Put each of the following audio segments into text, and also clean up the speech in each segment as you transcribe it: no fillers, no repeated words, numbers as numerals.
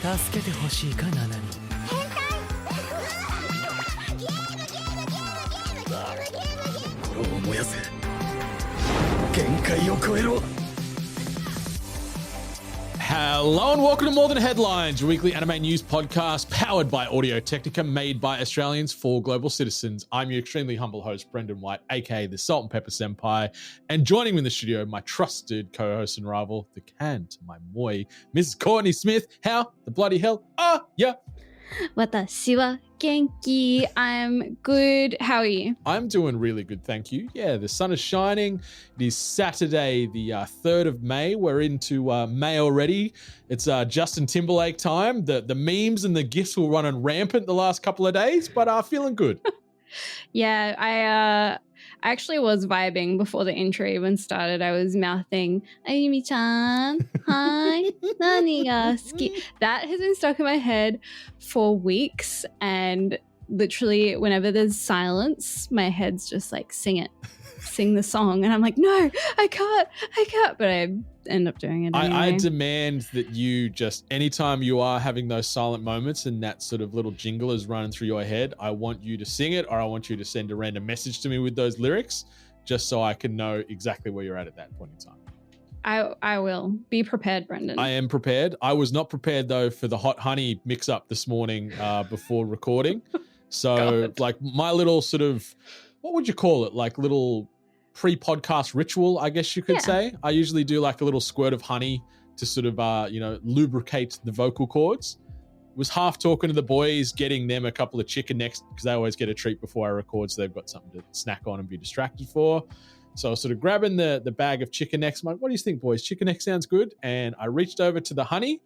助けてほしいかナナに。心を燃やせ。限界を超えろ。 Hello and welcome to More Than Headlines, your weekly anime news podcast powered by Audio Technica, made by Australians for global citizens. I'm your extremely humble host, Brendan White, aka the Salt and Pepper Senpai, and joining me in the studio, my trusted co-host and rival, the can to my moi, Mrs. Courtney Smith. How the bloody hell are ya? 私は元気. I'm good. How are you? I'm doing really good, thank you. Yeah, the sun is shining. It is Saturday, the 3rd of May. We're into May already. It's Justin Timberlake time. The memes and the gifs were running rampant the last couple of days, but feeling good. Yeah, I actually was vibing before the intro even started. I was mouthing, Ayumi-chan, hi, nani ga suki. That has been stuck in my head for weeks, and literally whenever there's silence, my head's just like, sing the song. And I'm like, no, I can't. But I end up doing it anyway. I demand that you just, anytime you are having those silent moments and that sort of little jingle is running through your head, I want you to sing it, or I want you to send a random message to me with those lyrics, just so I can know exactly where you're at that point in time. I will. Be prepared, Brendan. I am prepared. I was not prepared, though, for the hot honey mix-up this morning before recording. So, God. like, my little sort of, what would you call it? Like, little pre-podcast ritual, I guess you could say. I usually do like a little squirt of honey to sort of, lubricate the vocal cords. Was half talking to the boys, getting them a couple of chicken necks, because they always get a treat before I record, so they've got something to snack on and be distracted for. So I was sort of grabbing the bag of chicken necks. I'm like, what do you think, boys? Chicken neck sounds good. And I reached over to the honey,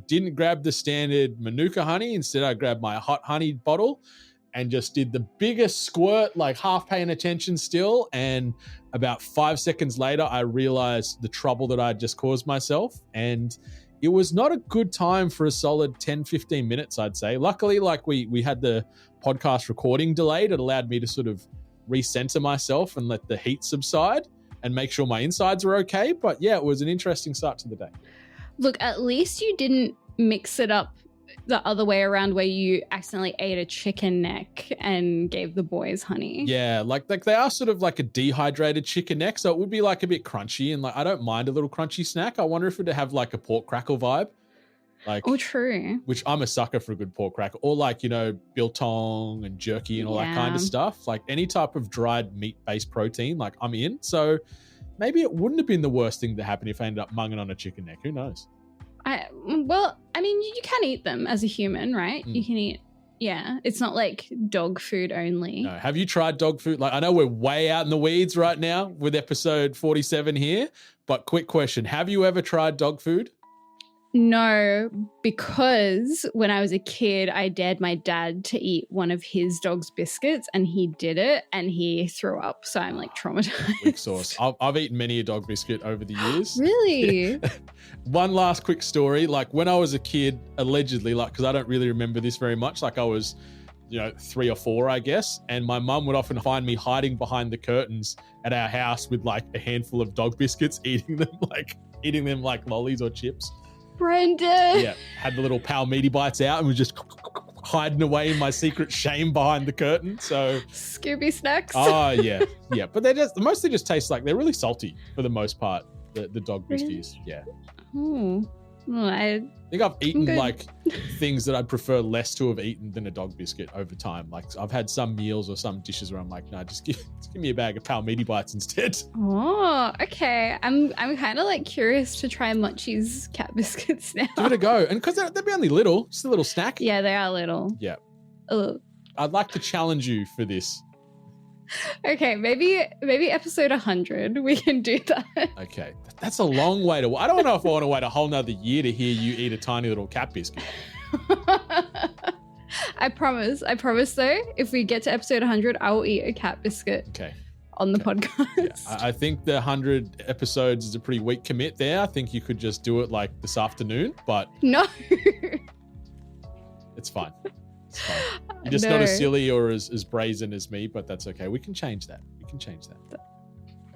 didn't grab the standard Manuka honey. Instead, I grabbed my hot honey bottle and just did the biggest squirt, like half paying attention still. And about 5 seconds later, I realized the trouble that I just caused myself. And it was not a good time for a solid 10, 15 minutes, I'd say. Luckily, like we had the podcast recording delayed. It allowed me to sort of recenter myself and let the heat subside and make sure my insides were okay. But yeah, it was an interesting start to the day. Look, at least you didn't mix it up the other way around where you accidentally ate a chicken neck and gave the boys honey. Yeah, like they are sort of like a dehydrated chicken neck, so it would be like a bit crunchy, and like I don't mind a little crunchy snack. I wonder if it'd have like a pork crackle vibe. Like, oh, true. Which I'm a sucker for a good pork crackle, or like, biltong and jerky and all that kind of stuff. Like any type of dried meat-based protein, like I'm in. So maybe it wouldn't have been the worst thing to happen if I ended up munging on a chicken neck. Who knows? You can eat them as a human, right? You can eat, it's not like dog food only. No. Have you tried dog food? Like, I know we're way out in the weeds right now with episode 47 here, but quick question. Have you ever tried dog food? No, because when I was a kid, I dared my dad to eat one of his dog's biscuits, and he did it and he threw up. So I'm like traumatized. Weak sauce. I've eaten many a dog biscuit over the years. Really? One last quick story. Like when I was a kid, allegedly, like, because I don't really remember this very much, like I was 3 or 4, I guess. And my mum would often find me hiding behind the curtains at our house with like a handful of dog biscuits, eating them like lollies or chips. Brendan. Yeah, had the little pal meaty bites out and was just hiding away in my secret shame behind the curtain. So Scooby snacks. Oh yeah. But they mostly just taste like they're really salty for the most part. The dog biscuits. Really? Yeah. Well, I think I've eaten like things that I'd prefer less to have eaten than a dog biscuit over time. Like I've had some meals or some dishes where I'm like, no, just give me a bag of pal meaty bites instead. Oh, okay. I'm kind of like curious to try Mochi's cat biscuits now. Give it a go, and because they'll be only little, just a little snack. Yeah, they are little. Yeah. Ugh. I'd like to challenge you for this. Okay, maybe episode 100 we can do that. Okay, that's a long way to. I don't know if I want to wait a whole nother year to hear you eat a tiny little cat biscuit. I promise though, if we get to episode 100, I will eat a cat biscuit. Okay. On the podcast. Yeah, I think the 100 episodes is a pretty weak commit there. I think you could just do it like this afternoon, but no. It's fine. You're just not as silly or as brazen as me, but that's okay. We can change that.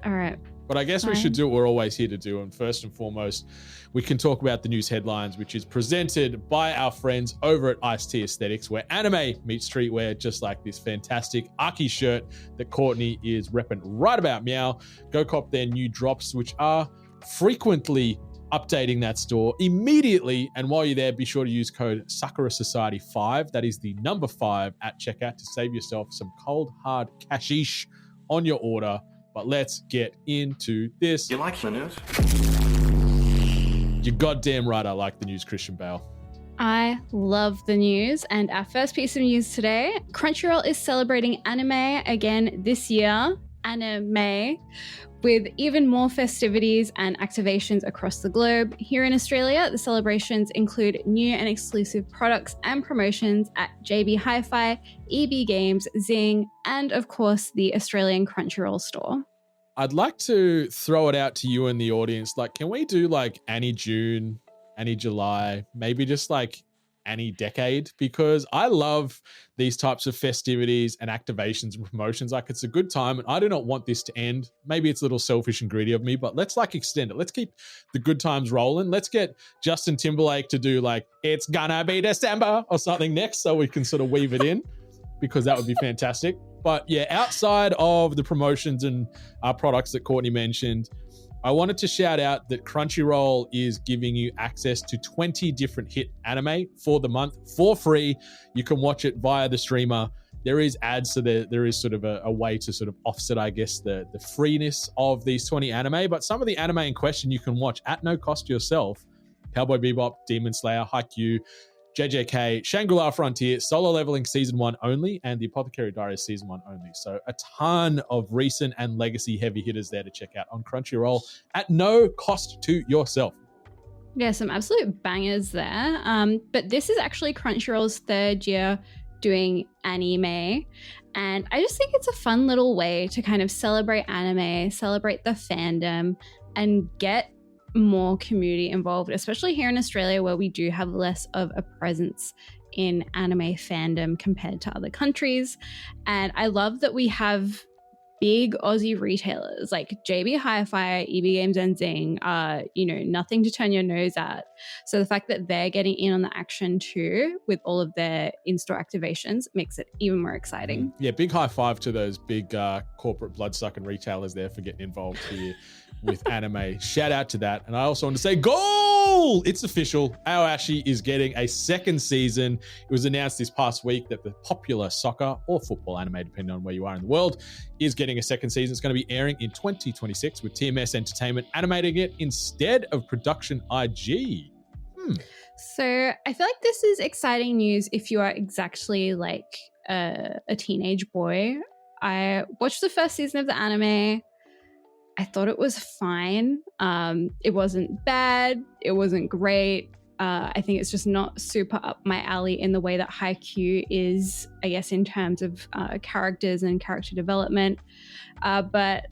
All right. But I guess we should do what we're always here to do. And first and foremost, we can talk about the news headlines, which is presented by our friends over at Ice-T Aesthetics, where anime meets streetwear, just like this fantastic Aki shirt that Courtney is repping right about meow. Go cop their new drops, which are frequently updating that store immediately. And while you're there, be sure to use code Sakura Society 5. That is the number 5 at checkout to save yourself some cold, hard cashish on your order. But let's get into this. You like the news? You're goddamn right I like the news, Christian Bale. I love the news. And our first piece of news today, Crunchyroll is celebrating anime again this year. Anime, with even more festivities and activations across the globe. Here in Australia, the celebrations include new and exclusive products and promotions at JB Hi-Fi, EB Games, Zing, and of course, the Australian Crunchyroll store. I'd like to throw it out to you and the audience. Like, can we do like Annie June, Annie July, maybe just like Annie Decade? Because I love these types of festivities and activations and promotions. Like, it's a good time and I do not want this to end. Maybe it's a little selfish and greedy of me, but let's like extend it. Let's keep the good times rolling. Let's get Justin Timberlake to do like, it's gonna be December or something next, so we can sort of weave it in, because that would be fantastic. But yeah, outside of the promotions and products that Courtney mentioned, I wanted to shout out that Crunchyroll is giving you access to 20 different hit anime for the month for free. You can watch it via the streamer. There is ads, so there is sort of a way to sort of offset, I guess, the freeness of these 20 anime. But some of the anime in question you can watch at no cost yourself. Cowboy Bebop, Demon Slayer, Haikyuu, JJK, Shangri-La Frontier, Solo Leveling Season 1 only, and The Apothecary Diaries Season 1 only. So a ton of recent and legacy heavy hitters there to check out on Crunchyroll at no cost to yourself. Yeah, some absolute bangers there. But this is actually Crunchyroll's third year doing anime. And I just think it's a fun little way to kind of celebrate anime, celebrate the fandom, and get more community involved, especially here in Australia, where we do have less of a presence in anime fandom compared to other countries. And I love that we have big Aussie retailers like JB Hi-Fi, EB Games, and Zing are, nothing to turn your nose at. So the fact that they're getting in on the action too with all of their in-store activations makes it even more exciting. Yeah, big high five to those big corporate bloodsucking retailers there for getting involved here with anime. Shout out to that. And I also want to say, goal! It's official. Aoashi is getting a second season. It was announced this past week that the popular soccer or football anime, depending on where you are in the world, is getting a second season. It's going to be airing in 2026 with TMS Entertainment animating it instead of Production IG. So I feel like this is exciting news if you are exactly like a teenage boy. I watched the first season of the anime. I thought it was fine. It wasn't bad. It wasn't great. I think it's just not super up my alley in the way that Haikyuu is, I guess, in terms of characters and character development. But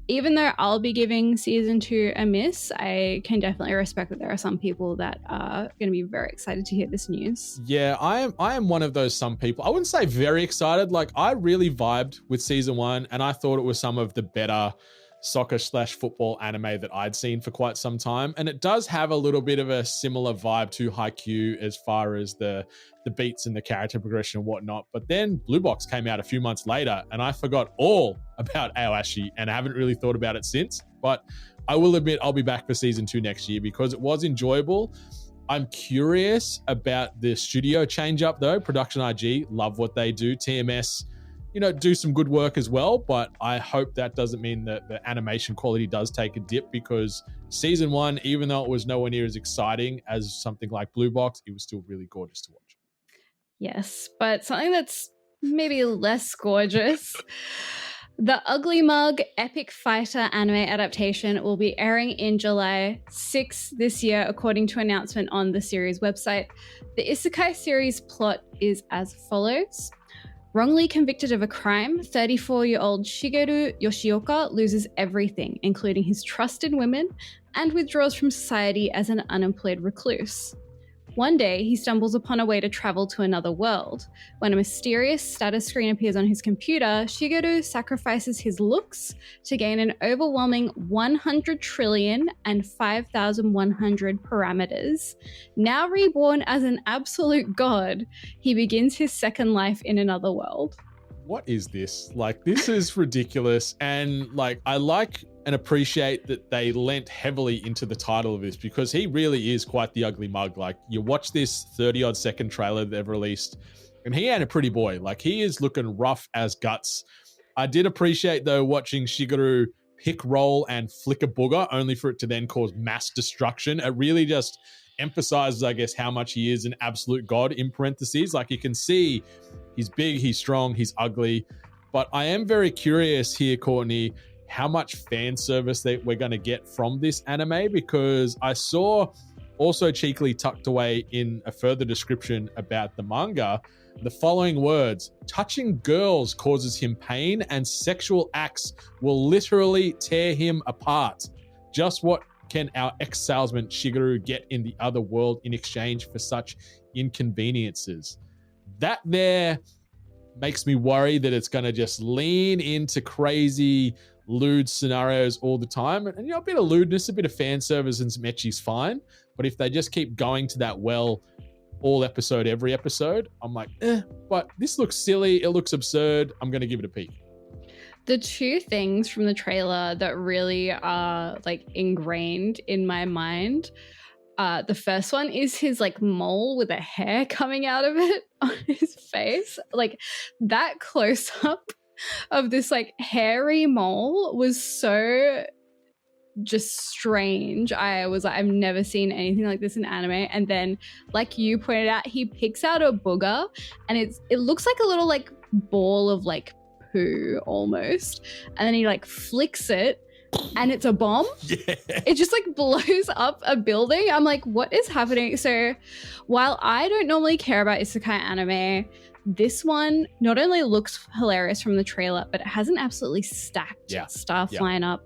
even though I'll be giving season 2 a miss, I can definitely respect that there are some people that are going to be very excited to hear this news. Yeah, I am one of those some people. I wouldn't say very excited. Like, I really vibed with season 1, and I thought it was some of the better soccer/football anime that I'd seen for quite some time. And it does have a little bit of a similar vibe to Haikyuu as far as the beats and the character progression and whatnot. But then Blue Box came out a few months later and I forgot all about Aoashi and I haven't really thought about it since. But I will admit I'll be back for season 2 next year because it was enjoyable. I'm curious about the studio change up though. Production IG, love what they do. TMS, do some good work as well, but I hope that doesn't mean that the animation quality does take a dip, because season 1, even though it was nowhere near as exciting as something like Blue Box, it was still really gorgeous to watch. Yes, but something that's maybe less gorgeous. The Uglymug Epicfighter anime adaptation will be airing in July 6th this year, according to an announcement on the series website. The isekai series plot is as follows. Wrongly convicted of a crime, 34-year-old Shigeru Yoshioka loses everything, including his trust in women, and withdraws from society as an unemployed recluse. One day, he stumbles upon a way to travel to another world. When a mysterious status screen appears on his computer, Shigeru sacrifices his looks to gain an overwhelming 100 trillion and 5,100 parameters. Now reborn as an absolute god, he begins his second life in another world. What is this? Like, this is ridiculous. And like, I like and appreciate that they lent heavily into the title of this, because he really is quite the Uglymug. Like, you watch this 30-odd second trailer they've released, and he ain't a pretty boy. Like, he is looking rough as guts. I did appreciate, though, watching Shigeru pick, roll, and flick a booger, only for it to then cause mass destruction. It really just emphasizes, I guess, how much he is an absolute god, in parentheses. Like, you can see he's big, he's strong, he's ugly. But I am very curious here, Courtney, how much fan service that we're going to get from this anime, because I saw also cheekily tucked away in a further description about the manga the following words: touching girls causes him pain and sexual acts will literally tear him apart. Just what can our ex-salesman Shigeru get in the other world in exchange for such inconveniences? That there makes me worry that it's going to just lean into crazy lewd scenarios all the time. And, you know, a bit of lewdness, a bit of fan service and some ecchi's fine. But if they just keep going to that well all episode, every episode, I'm like, but this looks silly. It looks absurd. I'm going to give it a peek. The two things from the trailer that really are like ingrained in my mind, the first one is his like mole with a hair coming out of it on his face. Like, that close up of this like hairy mole was so just strange. I was like, I've never seen anything like this in anime. And then, like you pointed out, he picks out a booger, and it looks like a little like ball of like poo almost, and then he like flicks it and it's a bomb. Yeah. It just like blows up a building. I'm like, what is happening? So while I don't normally care about isekai anime, this one not only looks hilarious from the trailer, but it has an absolutely stacked staff lineup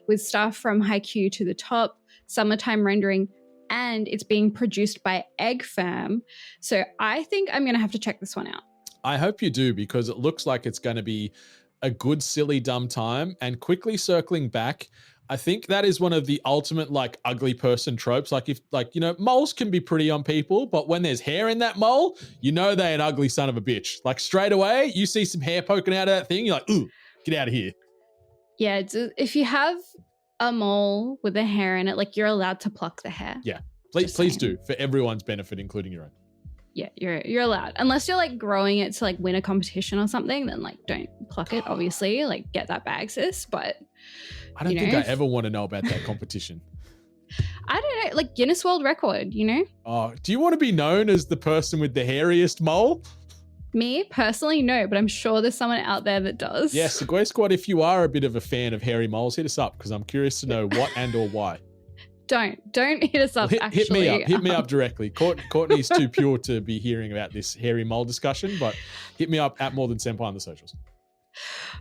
with staff from Haikyuu to the top, Summertime Rendering, and it's being produced by Egg Firm. So I think I'm going to have to check this one out. I hope you do, because it looks like it's going to be a good, silly, dumb time. And quickly circling back, I think that is one of the ultimate like ugly person tropes. Like, if like, you know, moles can be pretty on people, but when there's hair in that mole, you know they're an ugly son of a bitch. Like, straight away, you see some hair poking out of that thing, you're like, ooh, get out of here. Yeah, if you have a mole with a hair in it, like, you're allowed to pluck the hair. Yeah, please do, for everyone's benefit, including your own. Yeah, you're allowed. Unless you're like growing it to like win a competition or something, then like don't pluck it, obviously. Like, get that bag, sis. But I don't think I ever want to know about that competition. I don't know, like Guinness World Record, you know? Oh, do you want to be known as the person with the hairiest mole? Me, personally, no, but I'm sure there's someone out there that does. Yes, Segoy Squad, if you are a bit of a fan of hairy moles, hit us up, because I'm curious to know what and or why. Don't hit us up, actually. Hit me up directly. Courtney's too pure to be hearing about this hairy mole discussion, but hit me up at More Than Senpai on the socials.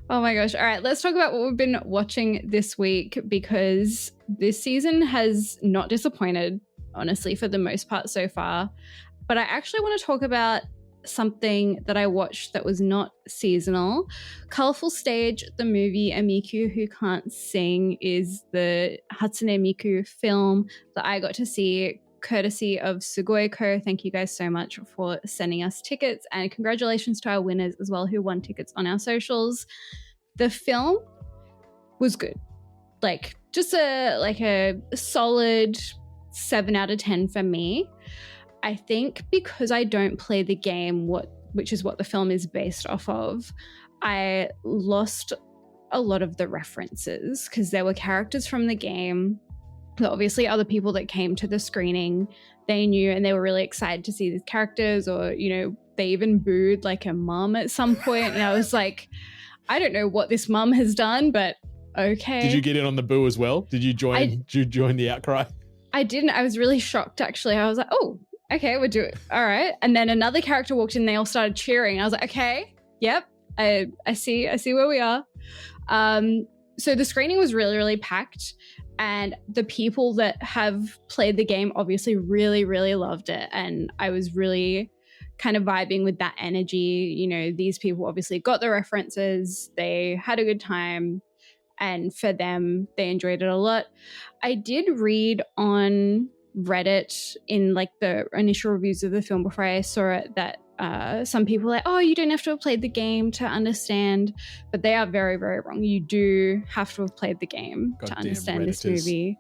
Oh my gosh. All right, let's talk about what we've been watching this week, because this season has not disappointed, honestly, for the most part so far. But I actually want to talk about something that I watched that was not seasonal. Colorful Stage, the movie A Miku Who Can't Sing, is the Hatsune Miku film that I got to see courtesy of Sugoiko. Thank you guys so much for sending us tickets, and congratulations to our winners as well who won tickets on our socials. The film was good. Like, just a solid 7 out of 10 for me. I think because I don't play the game, which is what the film is based off of, I lost a lot of the references, because there were characters from the game that obviously other people that came to the screening, they knew, and they were really excited to see these characters, or, you know, they even booed like a mum at some point. And I was like, I don't know what this mum has done, but okay. Did you get in on the boo as well? Did you join the outcry? I didn't. I was really shocked, actually. I was like, oh, okay, we'll do it. All right. And then another character walked in, they all started cheering. I was like, okay, yep, I see where we are. So the screening was really, really packed. And the people that have played the game obviously really, really loved it. And I was really kind of vibing with that energy. You know, these people obviously got the references, they had a good time, and for them, they enjoyed it a lot. I did read on Reddit in like the initial reviews of the film before I saw it that some people are like, oh, you don't have to have played the game to understand, but they are very, very wrong. You do have to have played the game to understand this movie.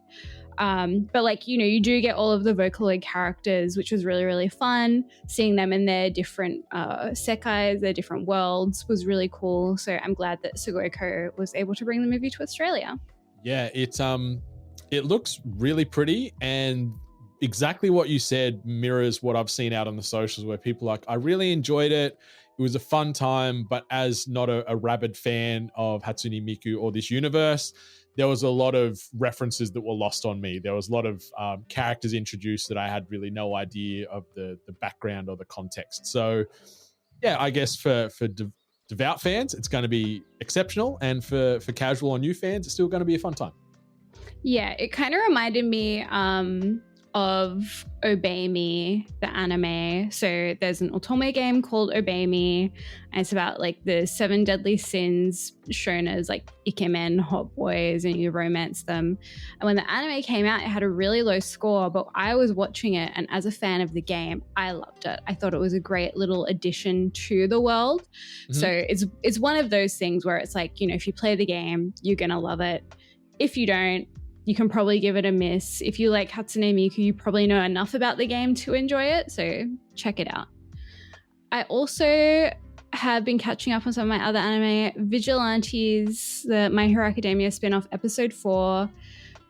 But like, you know, you do get all of the Vocaloid characters, which was really, really fun. Seeing them in their different sekais, their different worlds was really cool. So I'm glad that Sugoi was able to bring the movie to Australia. Yeah, it looks really pretty, and exactly what you said mirrors what I've seen out on the socials, where people are like, I really enjoyed it. It was a fun time, but as not a rabid fan of Hatsune Miku or this universe, there was a lot of references that were lost on me. There was a lot of characters introduced that I had really no idea of the background or the context. So yeah, I guess for devout fans, it's going to be exceptional. And for casual or new fans, it's still going to be a fun time. Yeah, it kind of reminded me of Obey Me, the anime. So there's an otome game called Obey Me, and it's about like the 7 deadly sins shown as like ikemen, hot boys, and you romance them. And when the anime came out, it had a really low score, but I was watching it, and as a fan of the game, I loved it. I thought it was a great little addition to the world. Mm-hmm. So it's one of those things where it's like, you know, if you play the game, you're gonna love it. If you don't, you can probably give it a miss. If you like Hatsune Miku, you probably know enough about the game to enjoy it, so check it out. I also have been catching up on some of my other anime. Vigilantes, the My Hero Academia spin-off, episode 4.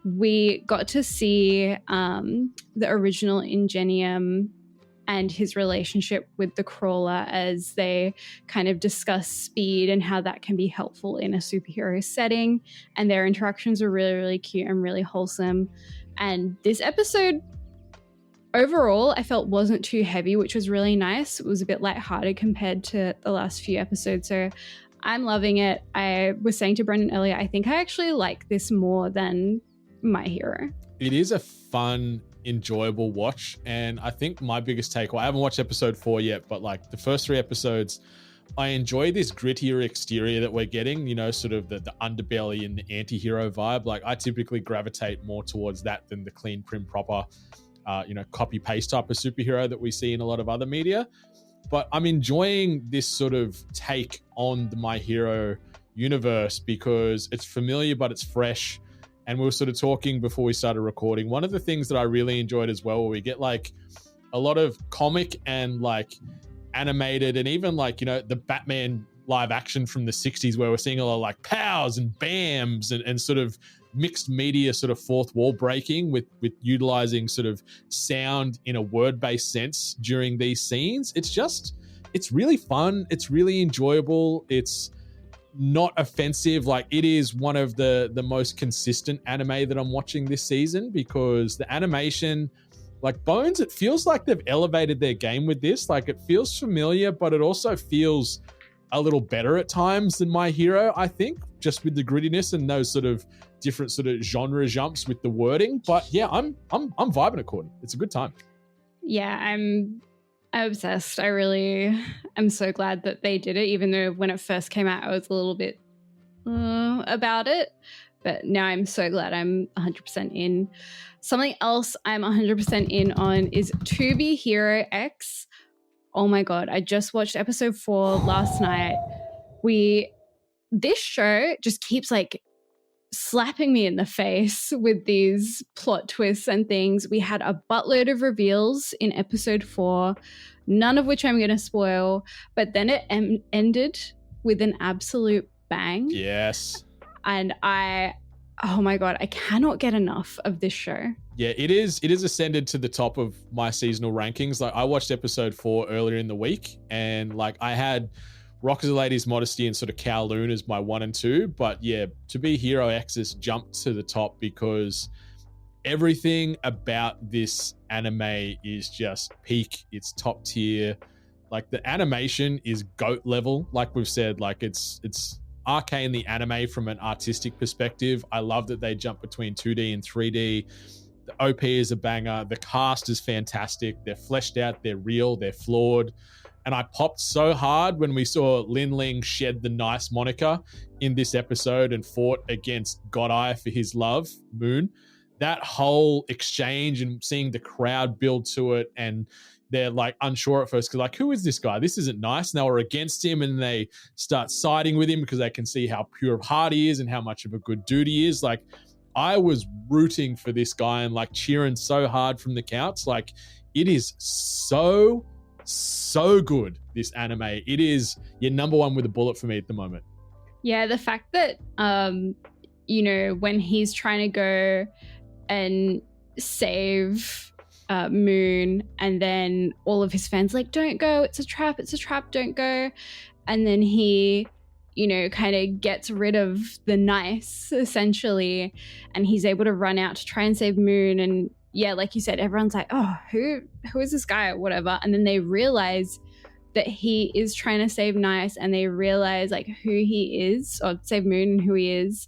We got to see the original Ingenium and his relationship with the crawler as they kind of discuss speed and how that can be helpful in a superhero setting. And their interactions are really, really cute and really wholesome. And this episode, overall, I felt wasn't too heavy, which was really nice. It was a bit lighthearted compared to the last few episodes. So I'm loving it. I was saying to Brendan earlier, I think I actually like this more than My Hero. It is a fun, enjoyable watch, and I think my biggest takeaway, I haven't watched episode 4 yet, but like the first 3 episodes, I enjoy this grittier exterior that we're getting, you know, sort of the underbelly and the anti-hero vibe. Like I typically gravitate more towards that than the clean, prim, proper, copy paste type of superhero that we see in a lot of other media. But I'm enjoying this sort of take on the My Hero universe because it's familiar, but it's fresh. And we were sort of talking before we started recording. One of the things that I really enjoyed as well, where we get like a lot of comic and like animated and even like, you know, the Batman live action from the 60s where we're seeing a lot of like pows and bams and sort of mixed media sort of fourth wall breaking with utilizing sort of sound in a word-based sense during these scenes. It's really fun. It's really enjoyable. It's not offensive. Like it is one of the most consistent anime that I'm watching this season because the animation, like Bones, it feels like they've elevated their game with this. Like it feels familiar, but it also feels a little better at times than My Hero, I think, just with the grittiness and those sort of different sort of genre jumps with the wording. But yeah, I'm vibing it, Courtney. It's a good time. Yeah, I'm obsessed. I really am so glad that they did it, even though when it first came out, I was a little bit about it. But now I'm so glad I'm 100% in. Something else I'm 100% in on is To Be Hero X. Oh my God, I just watched episode 4 last night. This show just keeps like slapping me in the face with these plot twists and things. We had a buttload of reveals in episode 4, none of which I'm going to spoil, but then it ended with an absolute bang. Yes. And oh my God, I cannot get enough of this show. Yeah, it is ascended to the top of my seasonal rankings. Like I watched episode 4 earlier in the week and like I had Rock as a Lady's Modesty and sort of Kowloon as my 1 and 2. But yeah, To Be Hero X has jumped to the top because everything about this anime is just peak. It's top tier. Like the animation is GOAT level. Like we've said, like it's arcane the anime from an artistic perspective. I love that they jump between 2D and 3D. The OP is a banger. The cast is fantastic. They're fleshed out. They're real. They're flawed. And I popped so hard when we saw Lin Ling shed the nice moniker in this episode and fought against God Eye for his love, Moon. That whole exchange and seeing the crowd build to it, and they're like unsure at first because like, who is this guy? This isn't nice. And they were against him, and they start siding with him because they can see how pure of heart he is and how much of a good dude he is. Like, I was rooting for this guy and like cheering so hard from the couch. Like, it is so good, this anime. It is your number one with a bullet for me at the moment. Yeah, the fact that when he's trying to go and save Moon, and then all of his fans like, don't go, it's a trap, don't go. And then he kind of gets rid of the nice, essentially, and he's able to run out to try and save Moon. And yeah, like you said, everyone's like, oh, who is this guy or whatever. And then they realize that he is trying to save Nice, and they realize like who he is, or save Moon and who he is.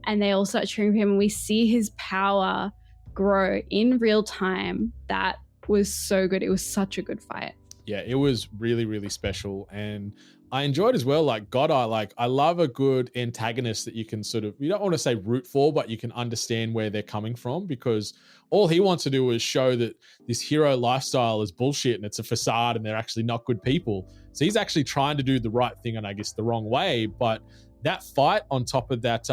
And they all start cheering for him, and we see his power grow in real time. That was so good. It was such a good fight. Yeah, it was really, really special. And I enjoyed as well, like God Eye, like I love a good antagonist that you can sort of, you don't want to say root for, but you can understand where they're coming from, because all he wants to do is show that this hero lifestyle is bullshit and it's a facade and they're actually not good people. So he's actually trying to do the right thing, and I guess the wrong way. But that fight on top of that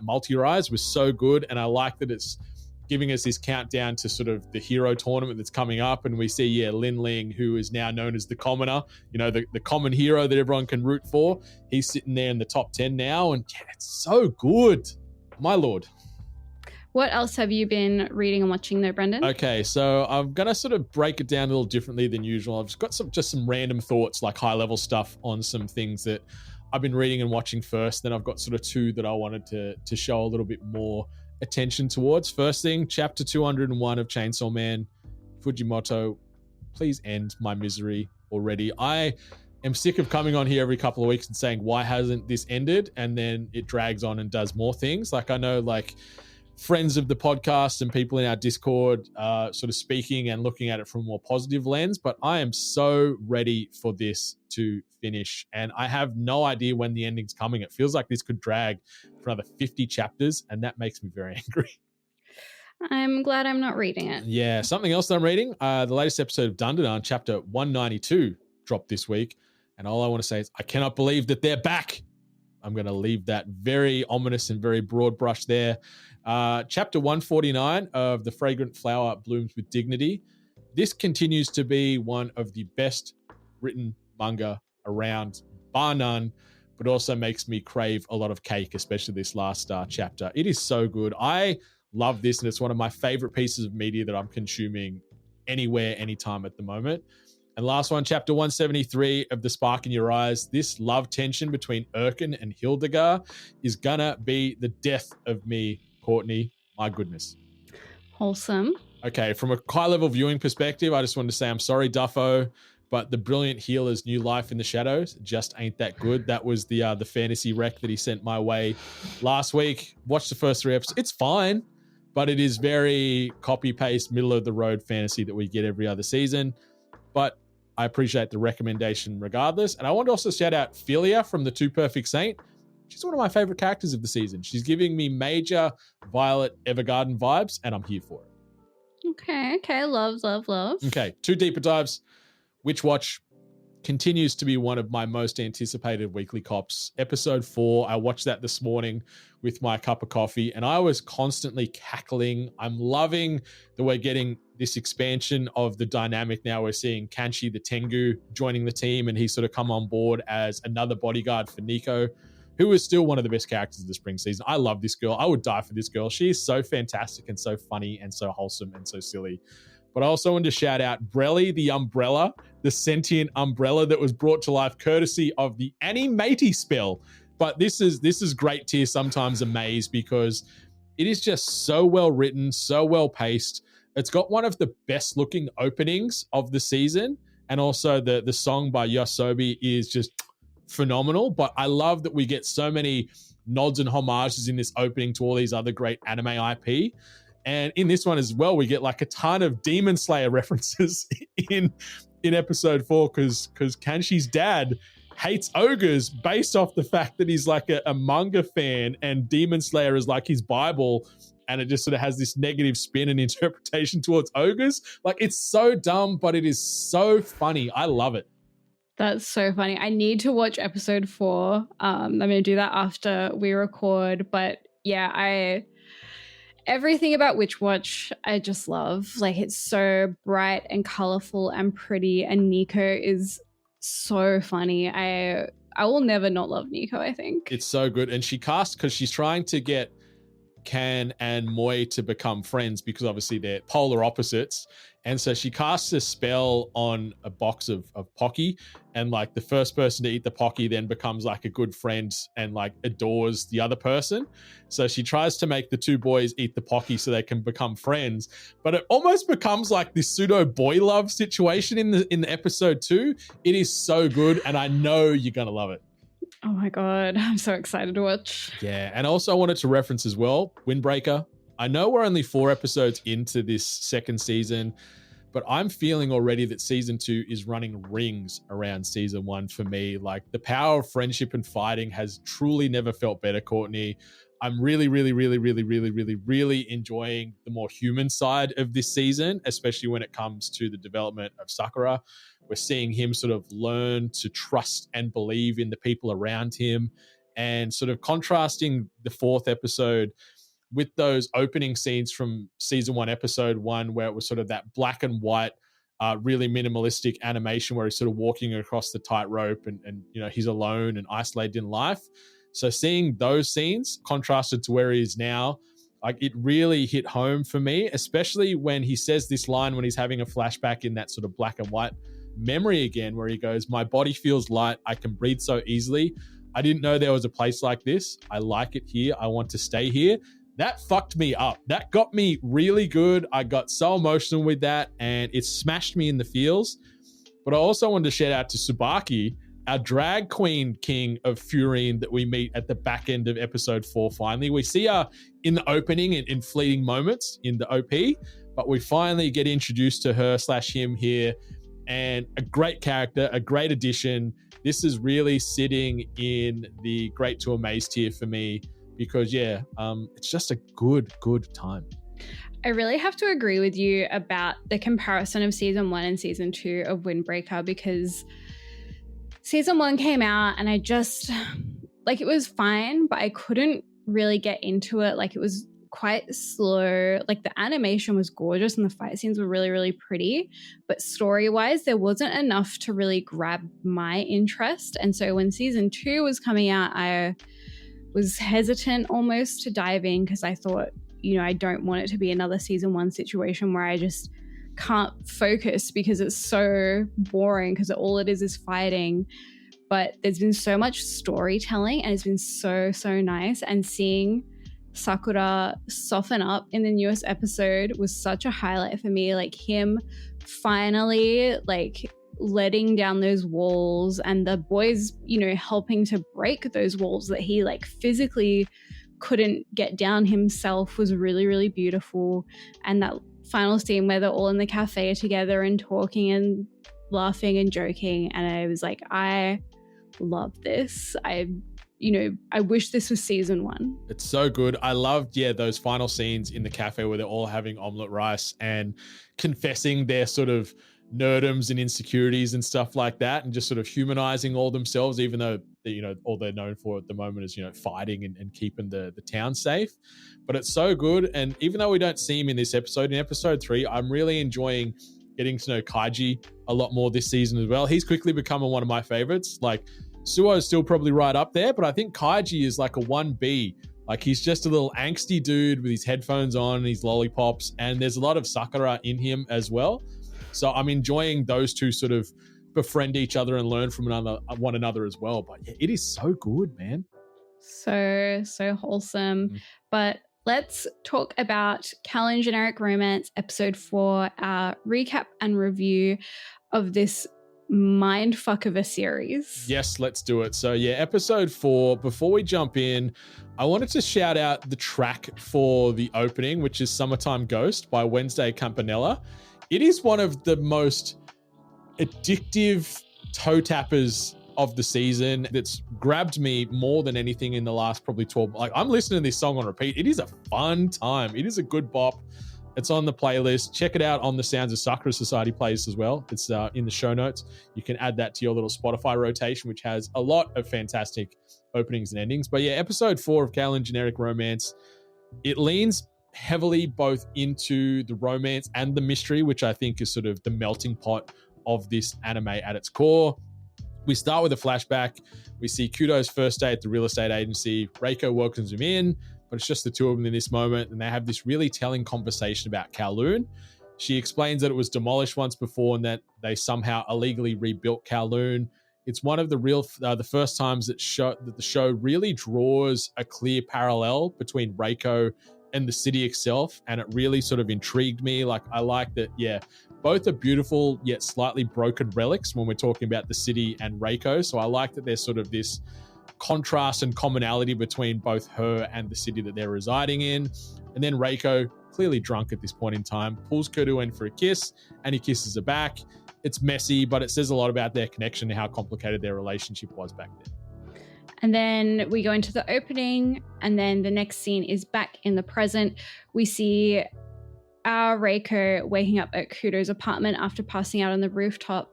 multi-rise was so good. And I like that it's giving us this countdown to sort of the hero tournament that's coming up. And we see, Lin Ling, who is now known as the commoner, the common hero that everyone can root for. He's sitting there in the top 10 now. And yeah, it's so good. My Lord. What else have you been reading and watching though, Brendan? Okay, so I'm going to sort of break it down a little differently than usual. I've just got some random thoughts, like high level stuff on some things that I've been reading and watching first. Then I've got sort of two that I wanted to show a little bit more attention towards. First thing, chapter 201 of Chainsaw Man. Fujimoto, please end my misery already. I am sick of coming on here every couple of weeks and saying, why hasn't this ended? And then it drags on and does more things. Like, I know like friends of the podcast and people in our Discord sort of speaking and looking at it from a more positive lens, but I am so ready for this to finish, and I have no idea when the ending's coming. It feels like this could drag for another 50 chapters, and that makes me very angry. I'm glad I'm not reading it. Yeah, something else that I'm reading, the latest episode of Dundadan, chapter 192, dropped this week, and all I want to say is I cannot believe that they're back. I'm going to leave that very ominous and very broad brush there. Chapter 149 of The Fragrant Flower Blooms with Dignity. This continues to be one of the best written manga around, bar none, but also makes me crave a lot of cake, especially this last chapter. It is so good. I love this, and it's one of my favorite pieces of media that I'm consuming anywhere, anytime at the moment. And last one, chapter 173 of The Spark in Your Eyes. This love tension between Erkin and Hildegard is gonna be the death of me, Courtney. My goodness. Wholesome. Okay, from a high-level viewing perspective, I just wanted to say I'm sorry, Duffo, but the brilliant healer's New Life in the Shadows just ain't that good. That was the fantasy rec that he sent my way last week. Watched the first 3 episodes. It's fine, but it is very copy-paste, middle-of-the-road fantasy that we get every other season. But I appreciate the recommendation regardless. And I want to also shout out Philia from The Two Perfect Saint. She's one of my favorite characters of the season. She's giving me major Violet Evergarden vibes, and I'm here for it. Okay. Love. Okay, 2 deeper dives. Witch Watch continues to be one of my most anticipated weekly cops. Episode 4, I watched that this morning with my cup of coffee, and I was constantly cackling. I'm loving that we're getting this expansion of the dynamic now. We're seeing Kanchi the Tengu joining the team, and he's sort of come on board as another bodyguard for Nico, who is still one of the best characters of the spring season. I love this girl. I would die for this girl. She is so fantastic and so funny and so wholesome and so silly. But I also wanted to shout out Brelly the Umbrella, the sentient umbrella that was brought to life courtesy of the Animati spell. But this is great tier, sometimes amazed, because it is just so well written, so well paced. It's got one of the best looking openings of the season. And also the song by Yosobi is just phenomenal, but I love that we get so many nods and homages in this opening to all these other great anime IP. And in this one as well, we get like a ton of Demon Slayer references in episode 4 because Kanshi's dad hates ogres based off the fact that he's like a manga fan and Demon Slayer is like his Bible, and it just sort of has this negative spin and interpretation towards ogres. Like, it's so dumb, but it is so funny. I love it. That's so funny. I need to watch episode 4. I'm going to do that after we record. But yeah, everything about Witch Watch, I just love. Like, it's so bright and colorful and pretty. And Nico is so funny. I will never not love Nico, I think. It's so good. And she cast, because she's trying to get Kan and Moi to become friends because obviously they're polar opposites. And so she casts a spell on a box of Pocky, and like the first person to eat the Pocky then becomes like a good friend and like adores the other person. So she tries to make the two boys eat the Pocky so they can become friends, but it almost becomes like this pseudo boy love situation in the episode 2. It is so good, and I know you're gonna love it. Oh my God, I'm so excited to watch. Yeah, and also I wanted to reference as well, Windbreaker. I know we're only 4 episodes into this second season, but I'm feeling already that season 2 is running rings around season 1 for me. Like, the power of friendship and fighting has truly never felt better, Courtney. I'm really, really, really, really, really, really, really enjoying the more human side of this season, especially when it comes to the development of Sakura. We're seeing him sort of learn to trust and believe in the people around him, and sort of contrasting the 4th episode with those opening scenes from season 1, episode 1, where it was sort of that black and white, really minimalistic animation where he's sort of walking across the tightrope and you know, he's alone and isolated in life. So seeing those scenes contrasted to where he is now, like, it really hit home for me, especially when he says this line when he's having a flashback in that sort of black and white memory again, where he goes, "My body feels light. I can breathe so easily. I didn't know there was a place like this. I like it here. I want to stay here." That fucked me up. That got me really good. I got so emotional with that, and it smashed me in the feels. But I also wanted to shout out to Tsubaki, our drag queen king of Furine that we meet at the back end of episode 4 finally. We see her in the opening in fleeting moments in the OP, but we finally get introduced to her / him here, and a great character, a great addition. This is really sitting in the great to amazed tier for me because, it's just a good time. I really have to agree with you about the comparison of season 1 and season 2 of Windbreaker, because season 1 came out and I just, like, it was fine, but I couldn't really get into it. Like, it was quite slow. Like, the animation was gorgeous and the fight scenes were really, really pretty, but story-wise, there wasn't enough to really grab my interest. And so when season 2 was coming out, I was hesitant almost to dive in because I thought, you know, I don't want it to be another season 1 situation where I just can't focus because it's so boring because all it is fighting. But there's been so much storytelling and it's been so nice, and seeing Sakura soften up in the newest episode was such a highlight for me. Like, him finally like letting down those walls and the boys, you know, helping to break those walls that he like physically couldn't get down himself was really, really beautiful. And that final scene where they're all in the cafe together and talking and laughing and joking, and I was like, I love this. I wish this was season 1. It's so good. I loved, those final scenes in the cafe where they're all having omelette rice and confessing their sort of nerdums and insecurities and stuff like that, and just sort of humanizing all themselves, even though, you know, all they're known for at the moment is, you know, fighting and keeping the town safe. But it's so good. And even though we don't see him in this episode, in episode 3, I'm really enjoying getting to know Kaiji a lot more this season as well. He's quickly becoming one of my favorites. Like, Suo is still probably right up there, but I think Kaiji is like a 1B. Like, he's just a little angsty dude with his headphones on and his lollipops, and there's a lot of Sakura in him as well. So I'm enjoying those two sort of befriend each other and learn from one another as well. But yeah, it is so good, man. So wholesome. But let's talk about Kowloon Generic Romance episode 4, our recap and review of this mindfuck of a series. Yes, let's do it. So yeah, episode 4, before we jump in, I wanted to shout out the track for the opening, which is Summertime Ghost by Wednesday Campanella. It is one of the most addictive toe tappers of the season that's grabbed me more than anything in the last probably 12. Like, I'm listening to this song on repeat. It is a fun time. It is a good bop. It's on the playlist. Check it out on the Sounds of Sakura Society playlist as well. It's in the show notes. You can add that to your little Spotify rotation, which has a lot of fantastic openings and endings. But yeah, episode 4 of Kowloon Generic Romance, it leans heavily both into the romance and the mystery, which I think is sort of the melting pot of this anime at its core. We start with a flashback. We see Kudo's first day at the real estate agency. Reiko welcomes him in, but it's just the two of them in this moment, and they have this really telling conversation about Kowloon. She explains that it was demolished once before and that they somehow illegally rebuilt Kowloon. It's one of the first times that the show really draws a clear parallel between Reiko and the city itself, and it really sort of intrigued me. Like, I like that, yeah, both are beautiful yet slightly broken relics when we're talking about the city and Reiko. So I like that there's sort of this contrast and commonality between both her and the city that they're residing in. And then Reiko, clearly drunk at this point in time, pulls Kudo in for a kiss, and he kisses her back. It's messy, but it says a lot about their connection and how complicated their relationship was back then. And then we go into the opening, and then the next scene is back in the present. We see our Reiko waking up at Kudo's apartment after passing out on the rooftop.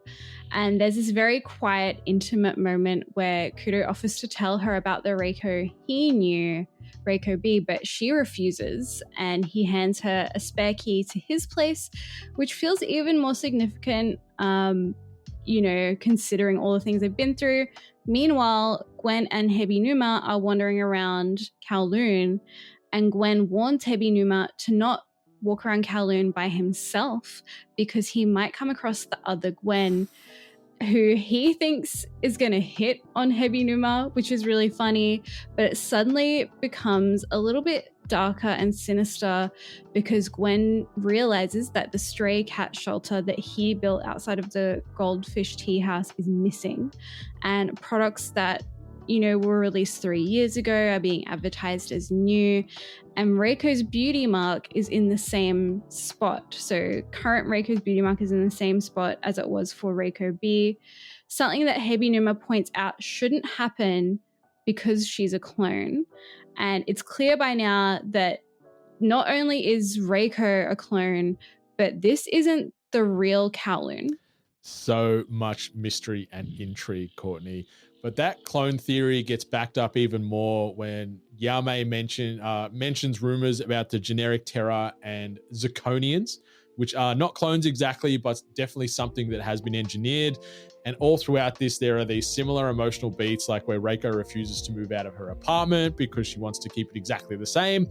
And there's this very quiet, intimate moment where Kudo offers to tell her about the Reiko he knew, Reiko B, but she refuses, and he hands her a spare key to his place, which feels even more significant, considering all the things they've been through. Meanwhile, Gwen and Hebinuma are wandering around Kowloon, and Gwen warns Hebinuma to not walk around Kowloon by himself because he might come across the other Gwen who he thinks is going to hit on Hebinuma, which is really funny, but it suddenly becomes a little bit darker and sinister because Gwen realizes that the stray cat shelter that he built outside of the Goldfish Tea House is missing, and products that were released 3 years ago are being advertised as new, and Reiko's beauty mark is in the same spot. So current Reiko's beauty mark is in the same spot as it was for Reiko B, something that Hebinuma points out shouldn't happen because she's a clone. And it's clear by now that not only is Reiko a clone, but this isn't the real Kowloon. So much mystery and intrigue, Courtney. But that clone theory gets backed up even more when Yame mentions rumors about the generic Terra and Zirconians, which are not clones exactly, but definitely something that has been engineered. And all throughout this, there are these similar emotional beats, like where Reiko refuses to move out of her apartment because she wants to keep it exactly the same,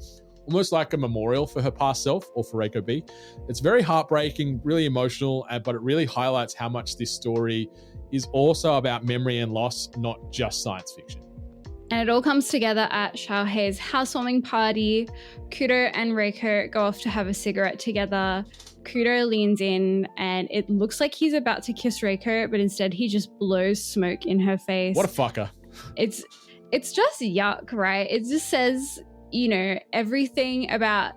almost like a memorial for her past self or for Reiko B. It's very heartbreaking, really emotional, but it really highlights how much this story is also about memory and loss, not just science fiction. And it all comes together at Xiaohei's housewarming party. Kudo and Reiko go off to have a cigarette together. Kudo leans in and it looks like he's about to kiss Reiko, but instead he just blows smoke in her face. What a fucker. It's just yuck, right? It just says, everything about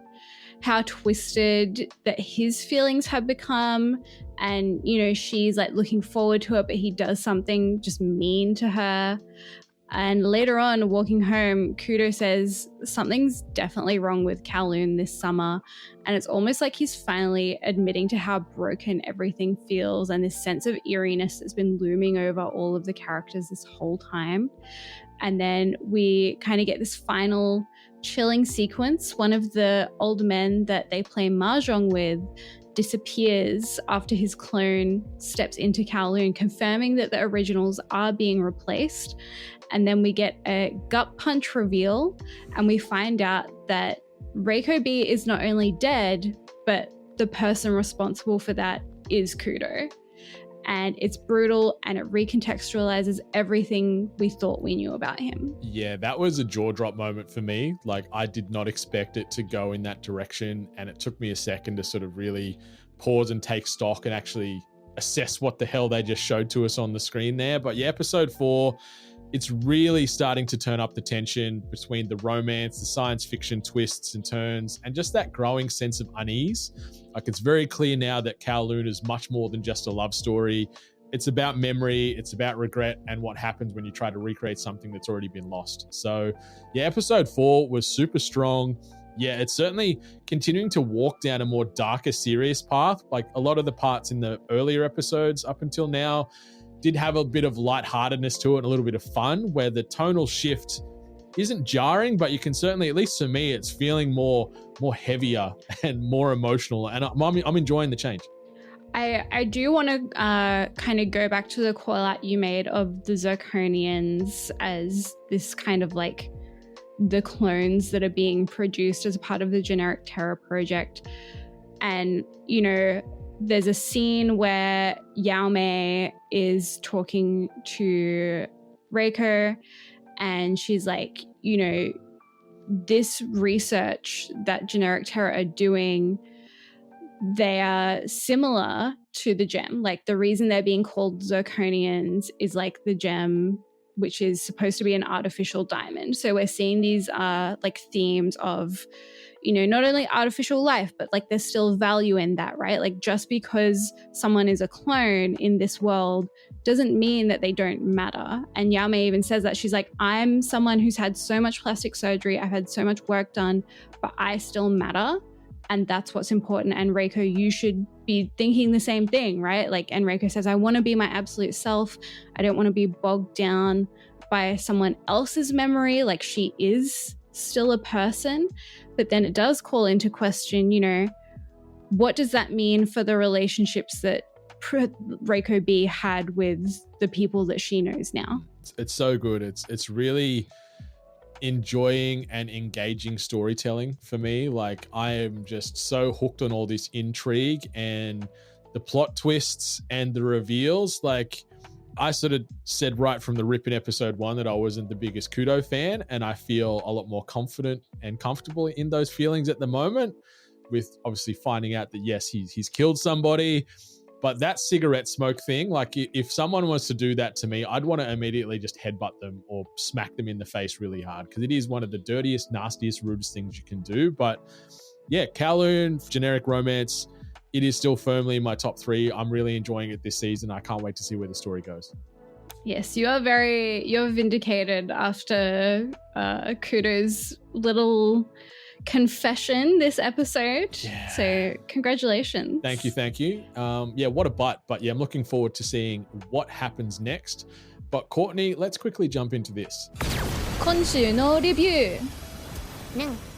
how twisted that his feelings have become. And, she's like looking forward to it, but he does something just mean to her. And later on, walking home, Kudo says something's definitely wrong with Kowloon this summer. And it's almost like he's finally admitting to how broken everything feels and this sense of eeriness that's been looming over all of the characters this whole time. And then we kind of get this final chilling sequence. One of the old men that they play mahjong with disappears after his clone steps into Kowloon, confirming that the originals are being replaced. And then we get a gut punch reveal, and we find out that Reiko B is not only dead, but the person responsible for that is Kudo. And it's brutal, and it recontextualizes everything we thought we knew about him. Yeah, that was a jaw drop moment for me. Like, I did not expect it to go in that direction, and it took me a second to sort of really pause and take stock and actually assess what the hell they just showed to us on the screen there. But yeah, episode 4, it's really starting to turn up the tension between the romance, the science fiction twists and turns, and just that growing sense of unease. Like, it's very clear now that Kowloon is much more than just a love story. It's about memory, it's about regret, and what happens when you try to recreate something that's already been lost. So yeah, episode 4 was super strong. Yeah, it's certainly continuing to walk down a more darker, serious path. Like, a lot of the parts in the earlier episodes up until now did have a bit of lightheartedness to it and a little bit of fun, where the tonal shift isn't jarring, but you can certainly, at least for me, it's feeling more heavier and more emotional. And I'm enjoying the change. I do want to kind of go back to the call out you made of the Zirconians as this kind of like the clones that are being produced as a part of the generic Terra project. And, you know, there's a scene where Yao Mei is talking to Reiko, and she's like, you know, this research that generic Terra are doing, they are similar to the gem. Like, the reason they're being called Zirconians is like the gem, which is supposed to be an artificial diamond. So we're seeing these like themes of, you know, not only artificial life, but like there's still value in that, right? Like, just because someone is a clone in this world doesn't mean that they don't matter. And Yao Mei even says that. She's like, I'm someone who's had so much plastic surgery, I've had so much work done, but I still matter. And that's what's important. And Reiko, you should be thinking the same thing, right? Like, and Reiko says, I want to be my absolute self. I don't want to be bogged down by someone else's memory. Like, she is still a person. But then it does call into question, you know, what does that mean for the relationships that Reiko B had with the people that she knows now? It's so good. It's really enjoying and engaging storytelling for me. Like, I am just so hooked on all this intrigue and the plot twists and the reveals. Like, I sort of said right from the rip in episode 1 that I wasn't the biggest Kudo fan, and I feel a lot more confident and comfortable in those feelings at the moment, with obviously finding out that yes, he's killed somebody. But that cigarette smoke thing, like, if someone was to do that to me, I'd want to immediately just headbutt them or smack them in the face really hard, because it is one of the dirtiest, nastiest, rudest things you can do. But yeah, Kowloon, generic romance, it is still firmly in my top 3. I'm really enjoying it this season. I can't wait to see where the story goes. Yes, you're vindicated after Kudo's little confession this episode. Yeah. So congratulations. Thank you. Yeah, what a butt. But yeah, I'm looking forward to seeing what happens next. But Courtney, let's quickly jump into this. 今週のレビュー。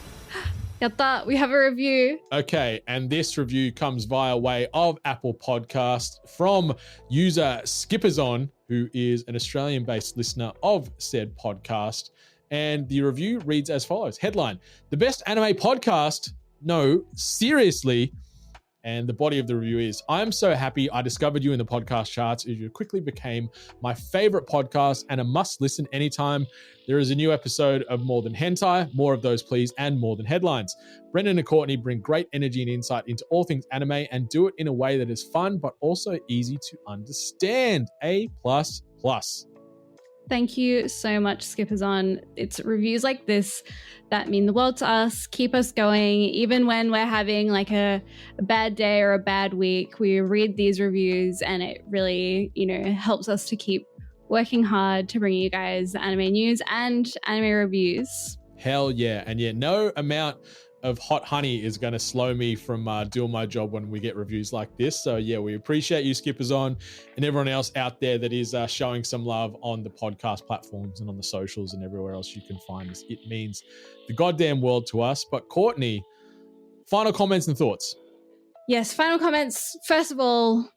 Yatta, we have a review. Okay, and this review comes via way of Apple Podcast from user Skipperzon, who is an Australian-based listener of said podcast. And the review reads as follows. Headline, the best anime podcast? No, seriously. And the body of the review is, I'm so happy I discovered you in the podcast charts as you quickly became my favorite podcast and a must listen anytime there is a new episode of More Than Hentai. More of those, please, and more than headlines. Brendan and Courtney bring great energy and insight into all things anime and do it in a way that is fun but also easy to understand. A++. Thank you so much, Skipperzon. It's reviews like this that mean the world to us, keep us going. Even when we're having like a bad day or a bad week, we read these reviews and it really, you know, helps us to keep working hard to bring you guys anime news and anime reviews. Hell yeah. And yeah, no amount of hot honey is going to slow me from doing my job when we get reviews like this. So yeah, we appreciate you, Skipperzon, and everyone else out there that is showing some love on the podcast platforms and on the socials and everywhere else you can find us. It means the goddamn world to us. But Courtney, final comments and thoughts. Yes, final comments. First of all,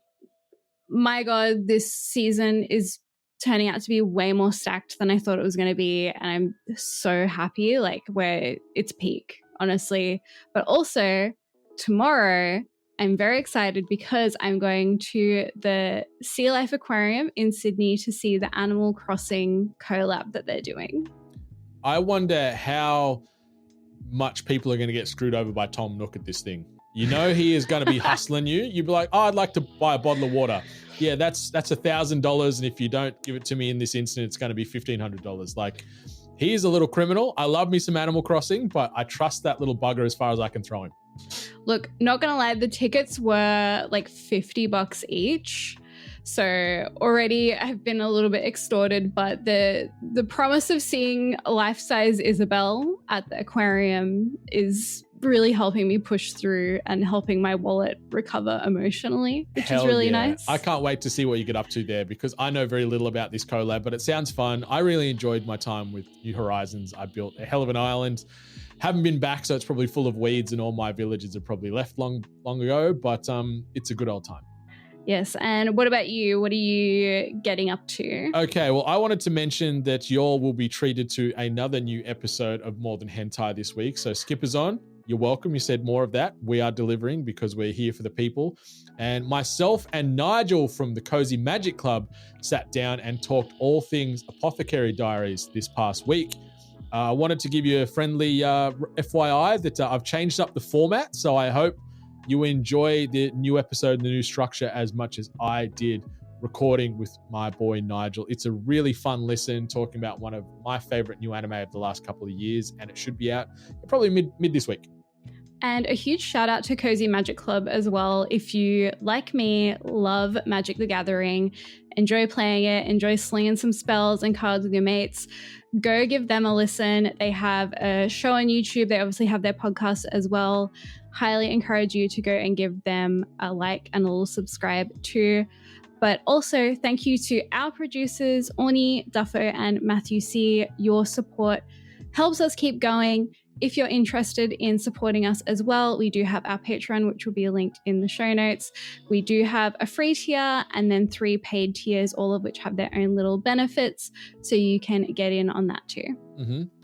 my God, this season is turning out to be way more stacked than I thought it was going to be. And I'm so happy, like, where it's peak, honestly. But also tomorrow I'm very excited because I'm going to the Sea Life Aquarium in Sydney to see the Animal Crossing collab that they're doing. I wonder how much people are going to get screwed over by Tom Nook at this thing. You know he is going to be hustling you. You'd be like, oh, I'd like to buy a bottle of water. Yeah, that's $1,000. And if you don't give it to me in this instant, it's going to be $1,500. Like, he is a little criminal. I love me some Animal Crossing, but I trust that little bugger as far as I can throw him. Look, not going to lie, the tickets were like $50 each. So already I've been a little bit extorted, but the promise of seeing life-size Isabel at the aquarium is really helping me push through and helping my wallet recover emotionally, which is really nice. I can't wait to see what you get up to there because I know very little about this collab, but it sounds fun. I really enjoyed my time with New Horizons. I built a hell of an island. Haven't been back, so it's probably full of weeds and all my villages are probably left long ago, but it's a good old time. Yes, and what about you? What are you getting up to? Okay, well, I wanted to mention that y'all will be treated to another new episode of More Than Hentai this week. So skippers on, you're welcome. You said more of that. We are delivering because we're here for the people. And myself and Nigel from the Cozy Magic Club sat down and talked all things Apothecary Diaries this past week. I wanted to give you a friendly FYI that I've changed up the format, so I hope you enjoy the new episode and the new structure as much as I did recording with my boy Nigel. It's a really fun listen, talking about one of my favorite new anime of the last couple of years, and it should be out probably mid this week. And a huge shout out to Cozy Magic Club as well. If you, like me, love Magic the Gathering, enjoy playing it, enjoy slinging some spells and cards with your mates, go give them a listen. They have a show on YouTube. They obviously have their podcast as well. Highly encourage you to go and give them a like and a little subscribe too. But also thank you to our producers, Orny, Duffo, and Matthew C. Your support helps us keep going. If you're interested in supporting us as well, we do have our Patreon, which will be linked in the show notes. We do have a free tier and then 3 paid tiers, all of which have their own little benefits. So you can get in on that too.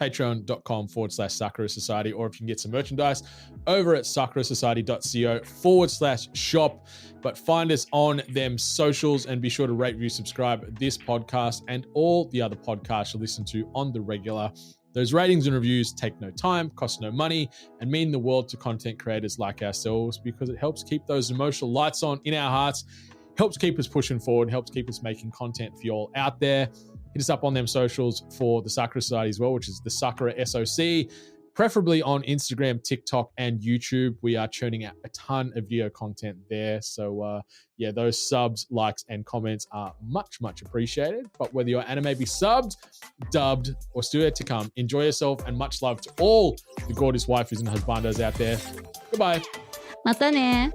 Patreon.com/Sakura Society, or if you can get some merchandise over at sakurasociety.co/shop. But find us on them socials and be sure to rate, review, subscribe this podcast and all the other podcasts you listen to on the regular. Those ratings and reviews take no time, cost no money, and mean the world to content creators like ourselves because it helps keep those emotional lights on in our hearts, helps keep us pushing forward, helps keep us making content for you all out there. Hit us up on them socials for the Sakura Society as well, which is the Sakura SOC, preferably on Instagram, TikTok, and YouTube. We are churning out a ton of video content there. So yeah, those subs, likes, and comments are much, much appreciated. But whether your anime be subbed, dubbed, or still yet to come, enjoy yourself and much love to all the gorgeous waifus and husbandos out there. Goodbye. Mata ne.